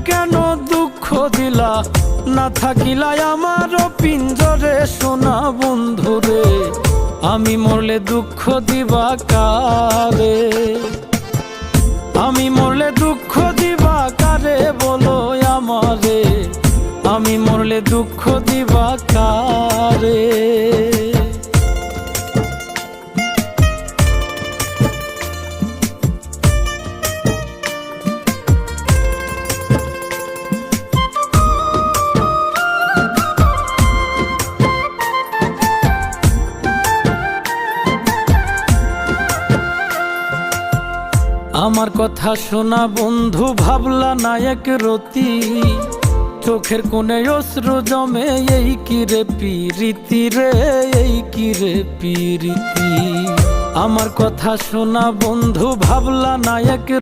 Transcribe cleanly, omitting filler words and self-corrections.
কেন দুঃখ দিলা, না থাকিলা আমার পিঞ্জরে সোনা বন্ধুরে। আমি মরলে দুঃখ দিবা কারে, আমি মরলে দুঃখ দিবা কারে বলো আমারে, আমি মরলে দুঃখ দিবা কারে। আমার কথা শোনা বন্ধু, ভাবলা না এক রতি, চোখের কোণে অশ্রু জমে, এই কি রে পিরিতি রে, এই কি রে পিরিতি। আমার কথা শোনা বন্ধু, ভাবলা না এক